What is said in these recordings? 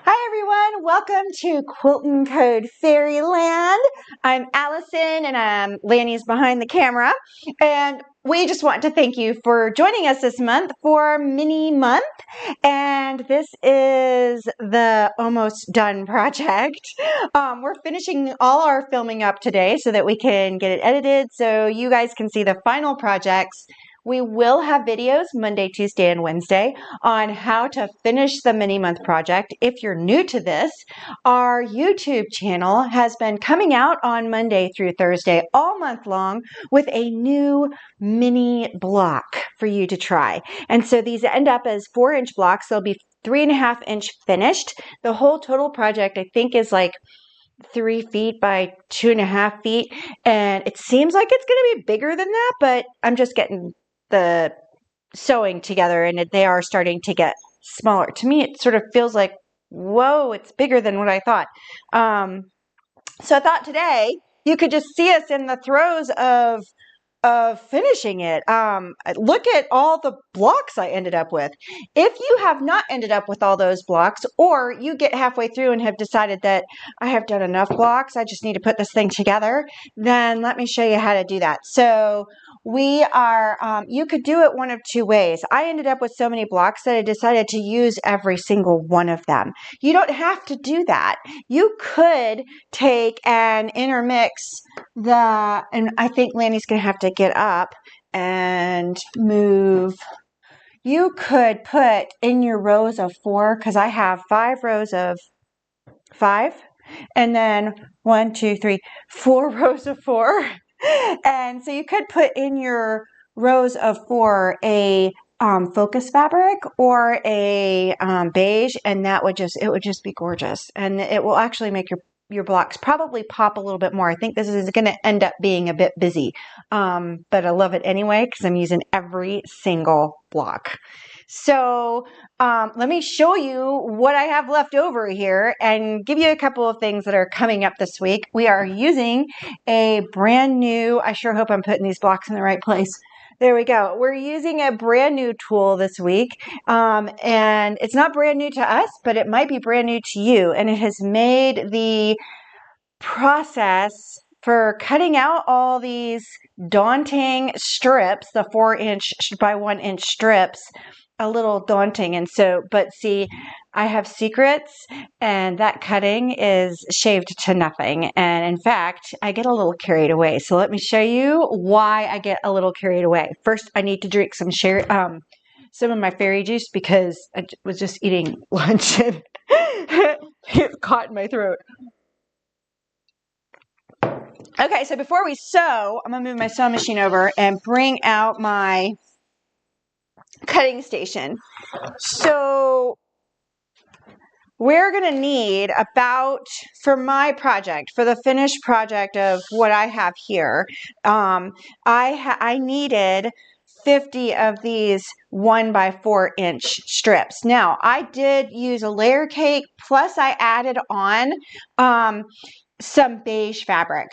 Hi everyone, welcome to Quilt and Code Fairyland. I'm Allison and Lanny's behind the camera, and we just want to thank you for joining us this month for Mini Month. And this is the almost done project. We're finishing all our filming up today so that we can get it edited so you guys can see the final projects. We will have videos Monday, Tuesday, and Wednesday on how to finish the mini month project. If you're new to this, our YouTube channel has been coming out on Monday through Thursday all month long with a new mini block for you to try. And so these end up as 4-inch blocks. They'll be 3.5-inch finished. The whole total project, I think, is like 3 feet by 2.5 feet. And it seems like it's going to be bigger than that, but I'm just getting the sewing together and they are starting to get smaller. To me, it sort of feels like, whoa, it's bigger than what I thought. So I thought today you could just see us in the throes of finishing it. Look at all the blocks I ended up with. If you have not ended up with all those blocks, or you get halfway through and have decided that I have done enough blocks, I just need to put this thing together, then let me show you how to do that. So we are, you could do it one of two ways. I ended up with so many blocks that I decided to use every single one of them. You don't have to do that. You could take and intermix and I think Lanny's going to have to get up and move. You could put in your rows of 4, because I have 5 rows of 5, and then 1, 2, 3, 4 rows of 4. And so you could put in your rows of 4 a focus fabric or a beige, and it would just be gorgeous, and it will actually make your blocks probably pop a little bit more. I think this is going to end up being a bit busy, but I love it anyway because I'm using every single block. So let me show you what I have left over here and give you a couple of things that are coming up this week. We are using a brand new, I sure hope I'm putting these blocks in the right place. There we go. We're using a brand new tool this week, and it's not brand new to us, but it might be brand new to you, and it has made the process for cutting out all these daunting strips, the 4-inch by 1-inch strips, a little daunting. And so, but see, I have secrets, and that cutting is shaved to nothing. And in fact, I get a little carried away. So let me show you why I get a little carried away. First, I need to drink some of my fairy juice because I was just eating lunch and it caught in my throat. Okay, so before we sew, I'm going to move my sewing machine over and bring out my cutting station. So we're going to need about, for my project, for the finished project of what I have here, I needed 50 of these 1 by 4-inch strips. Now, I did use a layer cake, plus I added on some beige fabric.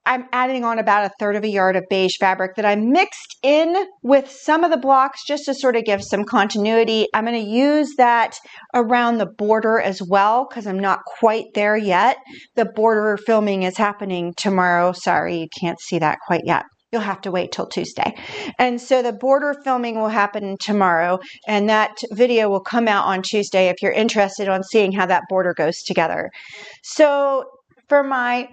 I'm adding on about 1/3 of a yard of beige fabric that I mixed in with some of the blocks just to sort of give some continuity. I'm going to use that around the border as well because I'm not quite there yet. The border filming is happening tomorrow. Sorry, you can't see that quite yet. You'll have to wait till Tuesday. And so the border filming will happen tomorrow, and that video will come out on Tuesday if you're interested on seeing how that border goes together. So for my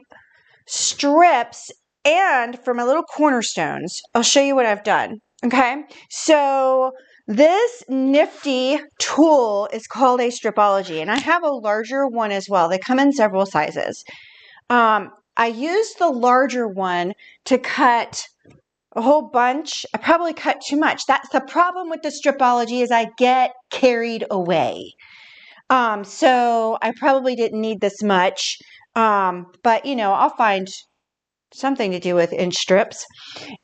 strips and for my little cornerstones, I'll show you what I've done. Okay, so this nifty tool is called a Stripology, and I have a larger one as well. They come in several sizes. I used the larger one to cut a whole bunch. I probably cut too much. That's the problem with the Stripology, is I get carried away. So I probably didn't need this much. But you know, I'll find something to do with inch strips.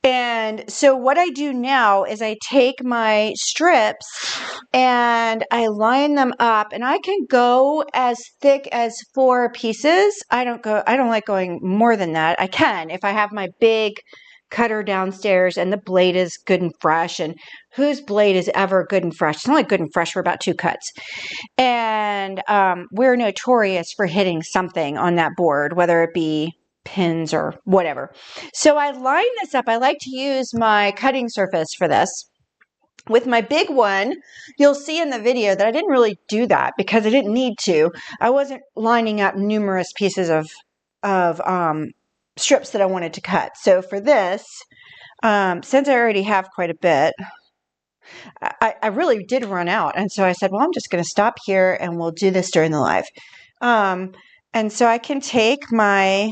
And so what I do now is I take my strips and I line them up, and I can go as thick as 4 pieces. I don't like going more than that. I can if I have my big cutter downstairs and the blade is good and fresh, and whose blade is ever good and fresh? It's only good and fresh for about 2 cuts. And we're notorious for hitting something on that board, whether it be pins or whatever. So I line this up. I like to use my cutting surface for this. With my big one, you'll see in the video that I didn't really do that because I didn't need to. I wasn't lining up numerous pieces of strips that I wanted to cut. So for this, since I already have quite a bit, I really did run out. And so I said, well, I'm just going to stop here and we'll do this during the live. And so I can take my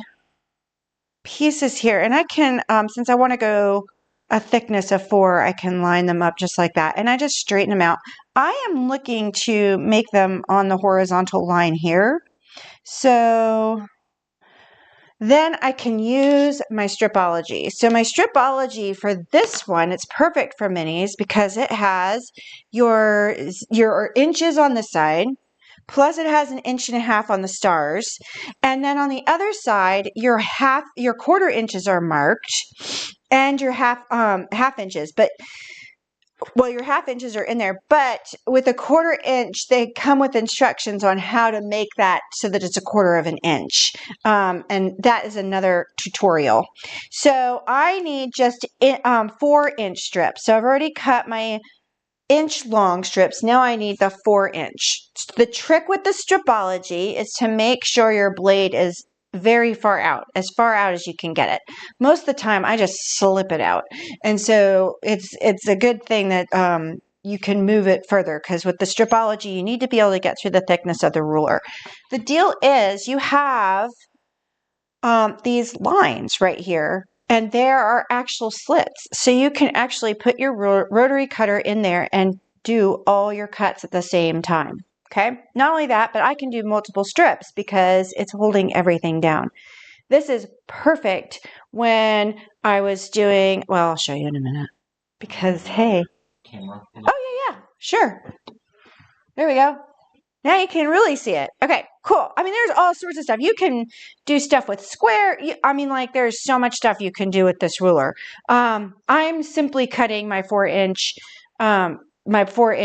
pieces here, and I can, since I want to go a thickness of 4, I can line them up just like that, and I just straighten them out. I am looking to make them on the horizontal line here. So then I can use my Stripology. So my Stripology for this one, it's perfect for minis because it has your inches on the side, plus it has 1.5 inches on the stars. And then on the other side, your 1/4 inches are marked and your half inches. But, well, your 1/2 inches are in there, but with a 1/4 inch, they come with instructions on how to make that so that it's 1/4 of an inch. And that is another tutorial. So I need just 4-inch strips. So I've already cut my inch-long strips. Now I need the 4-inch. The trick with the Stripology is to make sure your blade is very far out as you can get it. Most of the time I just slip it out, and so it's a good thing that you can move it further, because with the Stripology you need to be able to get through the thickness of the ruler. The deal is you have these lines right here, and there are actual slits. So you can actually put your rotary cutter in there and do all your cuts at the same time. Okay. Not only that, but I can do multiple strips because it's holding everything down. This is perfect when I was doing, well, I'll show you in a minute because, hey. Camera. Oh, yeah, sure. There we go. Now you can really see it. Okay, cool. I mean, there's all sorts of stuff. You can do stuff with square. I mean, like, there's so much stuff you can do with this ruler. I'm simply cutting my 4-inch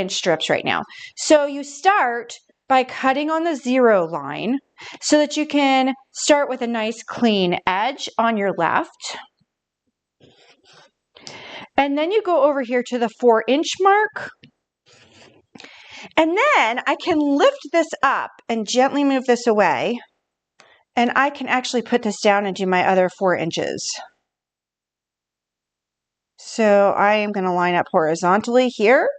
strips right now. So you start by cutting on the 0 line so that you can start with a nice clean edge on your left. And then you go over here to the 4-inch mark. And then I can lift this up and gently move this away, and I can actually put this down and do my other 4 inches. So I am going to line up horizontally here.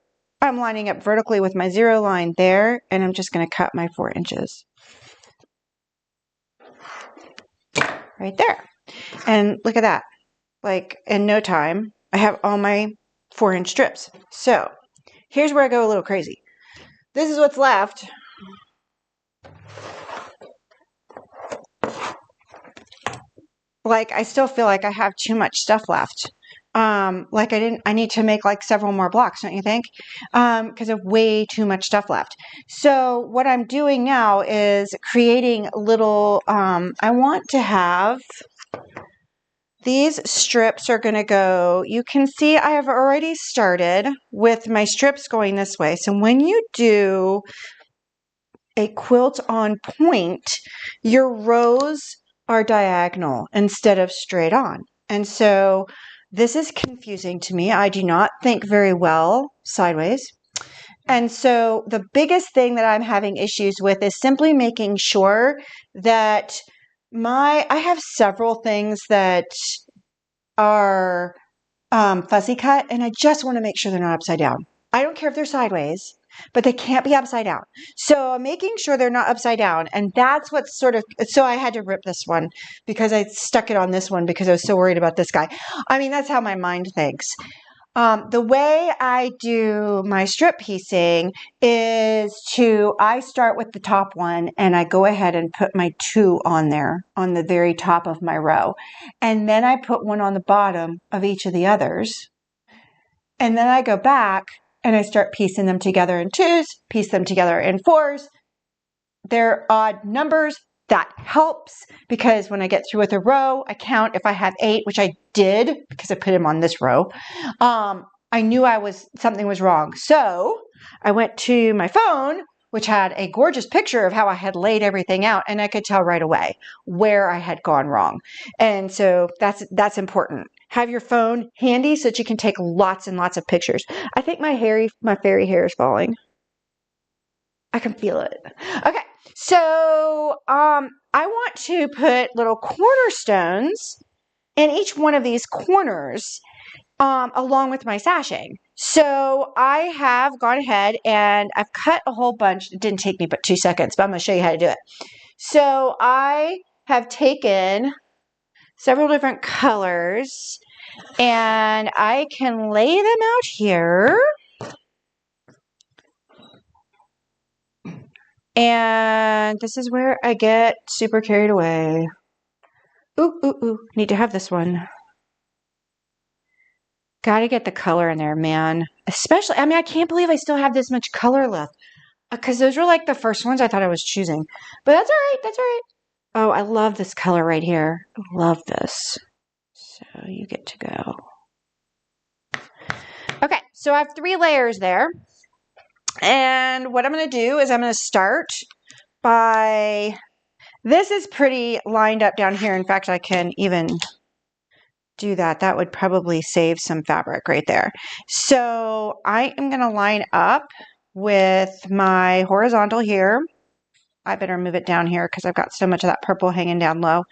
I'm lining up vertically with my 0 line there, and I'm just going to cut my 4 inches. Right there. And look at that. Like, in no time, I have all my 4-inch strips. So here's where I go a little crazy. This is what's left. Like, I still feel like I have too much stuff left. Like I need to make like several more blocks, don't you think? Because I have way too much stuff left. So what I'm doing now is creating little, I want to have these strips are going to go, you can see I have already started with my strips going this way. So when you do a quilt on point, your rows are diagonal instead of straight on. And so this is confusing to me. I do not think very well sideways. And so the biggest thing that I'm having issues with is simply making sure that I have several things that are fussy cut, and I just want to make sure they're not upside down. I don't care if they're sideways, but they can't be upside down. So I'm making sure they're not upside down. And that's what's sort of, so I had to rip this one because I stuck it on this one because I was so worried about this guy. I mean, that's how my mind thinks. The way I do my strip piecing is I start with the top one and I go ahead and put my 2 on there on the very top of my row. And then I put one on the bottom of each of the others. And then I go back and I start piecing them together in 2s, piece them together in 4s. They're odd numbers. That helps because when I get through with a row, I count if I have 8, which I did because I put them on this row. I knew something was wrong. So I went to my phone, which had a gorgeous picture of how I had laid everything out, and I could tell right away where I had gone wrong. And so that's important. Have your phone handy so that you can take lots and lots of pictures. I think my fairy hair is falling. I can feel it. Okay. So, I want to put little cornerstones in each one of these corners, along with my sashing. So I have gone ahead and I've cut a whole bunch. It didn't take me but 2 seconds, but I'm going to show you how to do it. So I have taken several different colors and I can lay them out here. And this is where I get super carried away. Ooh. Need to have this one. Gotta get the color in there, man. Especially, I mean, I can't believe I still have this much color left. Because those were like the first ones I thought I was choosing. But that's all right. That's all right. Oh, I love this color right here. I love this. So you get to go. Okay, so I have 3 layers there. And what I'm going to do is I'm going to start by, this is pretty lined up down here. In fact, I can even do that. That would probably save some fabric right there. So I am going to line up with my horizontal here. I better move it down here because I've got so much of that purple hanging down low.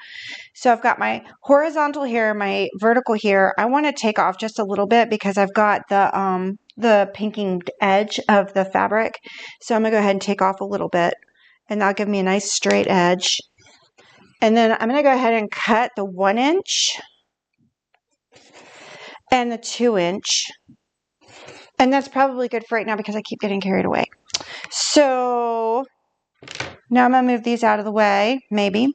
So I've got my horizontal here, my vertical here. I want to take off just a little bit because I've got the pinking edge of the fabric. So I'm going to go ahead and take off a little bit and that'll give me a nice straight edge. And then I'm going to go ahead and cut the 1 inch and the 2 inch. And that's probably good for right now because I keep getting carried away. So now I'm going to move these out of the way, maybe.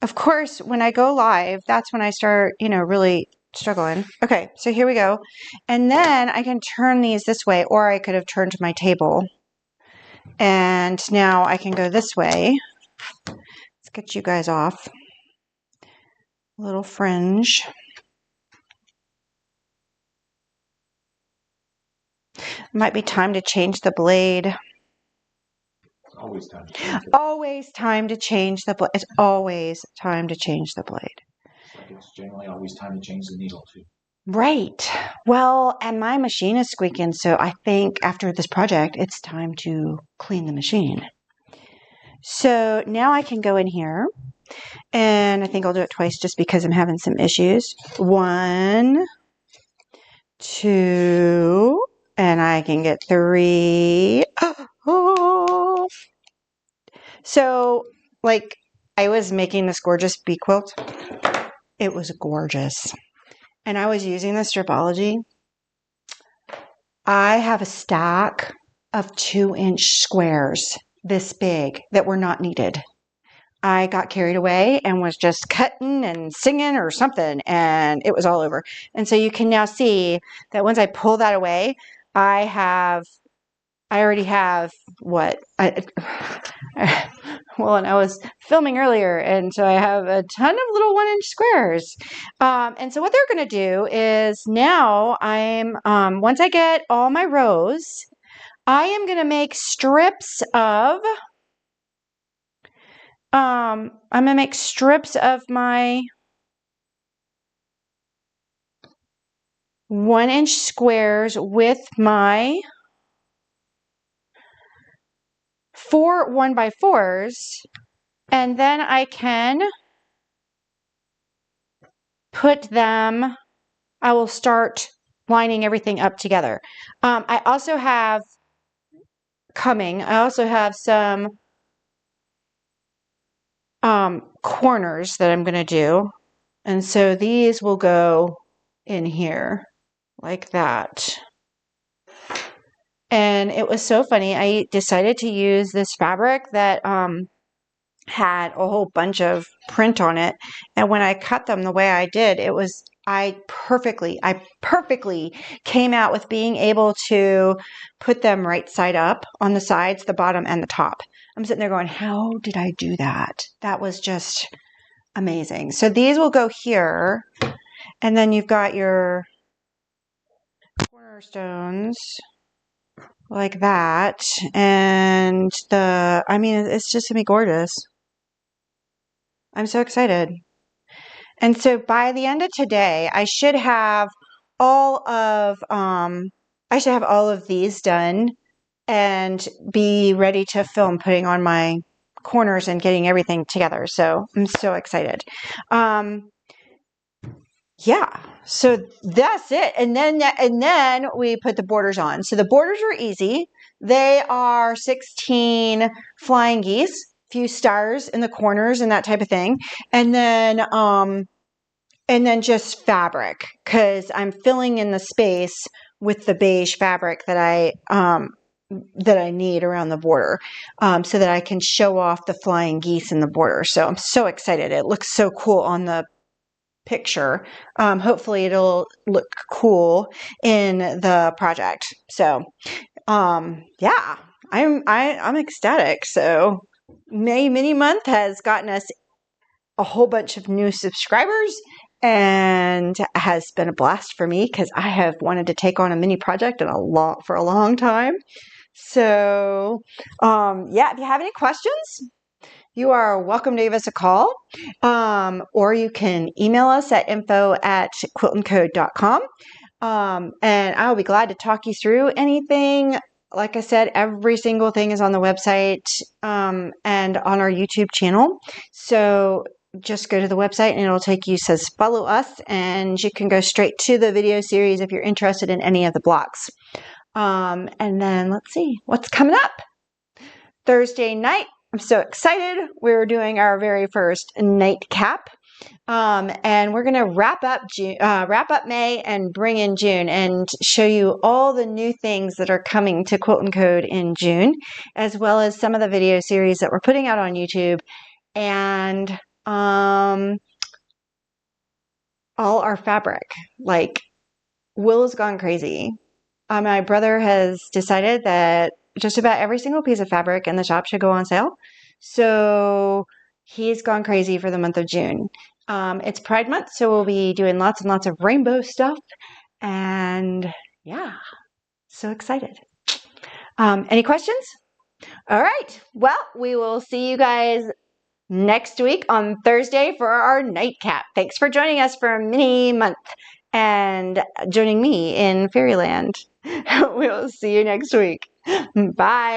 Of course, when I go live, that's when I start, really struggling. Okay, so here we go. And then I can turn these this way, or I could have turned to my table. And now I can go this way. Let's get you guys off. Little fringe. Might be time to change the blade. Always time to change it. Always time to change the blade. It's always time to change the blade. It's generally always time to change the needle too. Right. Well, and my machine is squeaking, so I think after this project, it's time to clean the machine. So now I can go in here, and I think I'll do it twice just because I'm having some issues. 1, 2, and I can get 3. Oh. So, like, I was making this gorgeous bee quilt. It was gorgeous. And I was using the Stripology. I have a stack of 2-inch squares this big that were not needed. I got carried away and was just cutting and singing or something, and it was all over. And so you can now see that once I pull that away, I already have what? Well, and I was filming earlier, and so I have a ton of little 1-inch squares. And so what they're going to do is now once I get all my rows, I am going to make strips of, I'm going to make strips of my 1-inch squares with my 4 1x4s, and then I can put them, I will start lining everything up together. I also have some corners that I'm going to do. And so these will go in here like that. And it was so funny. I decided to use this fabric that had a whole bunch of print on it. And when I cut them the way I did, I perfectly came out with being able to put them right side up on the sides, the bottom and the top. I'm sitting there going, how did I do that? That was just amazing. So these will go here, and then you've got your cornerstones like that. And it's just gonna be gorgeous. I'm so excited. And so by the end of today, I should have all of these done and be ready to film putting on my corners and getting everything together. So I'm so excited. Yeah, so that's it. And then we put the borders on. So the borders are easy. They are 16 flying geese, few stars in the corners and that type of thing. And then just fabric, because I'm filling in the space with the beige fabric that I need around the border, so that I can show off the flying geese in the border. So I'm so excited. It looks so cool on the picture. Hopefully it'll look cool in the project. So yeah, I'm ecstatic. So May Mini Month has gotten us a whole bunch of new subscribers, and has been a blast for me because I have wanted to take on a mini project for a long time. So yeah, if you have any questions, you are welcome to give us a call, or you can email us at info@quiltandcode.com, and I'll be glad to talk you through anything. Like I said, every single thing is on the website and on our YouTube channel. So just go to the website and it'll take you, says follow us, and you can go straight to the video series if you're interested in any of the blocks. And then let's see what's coming up. Thursday night, I'm so excited. We're doing our very first nightcap. And we're going to wrap up May and bring in June and show you all the new things that are coming to Quilt and Code in June, as well as some of the video series that we're putting out on YouTube, and all our fabric. Like, Will has gone crazy. My brother has decided that just about every single piece of fabric in the shop should go on sale. So he's gone crazy for the month of June. It's Pride Month, so we'll be doing lots and lots of rainbow stuff. And yeah, so excited. Any questions? All right. Well, we will see you guys next week on Thursday for our nightcap. Thanks for joining us for a mini month and joining me in Fairyland. We'll see you next week. Bye.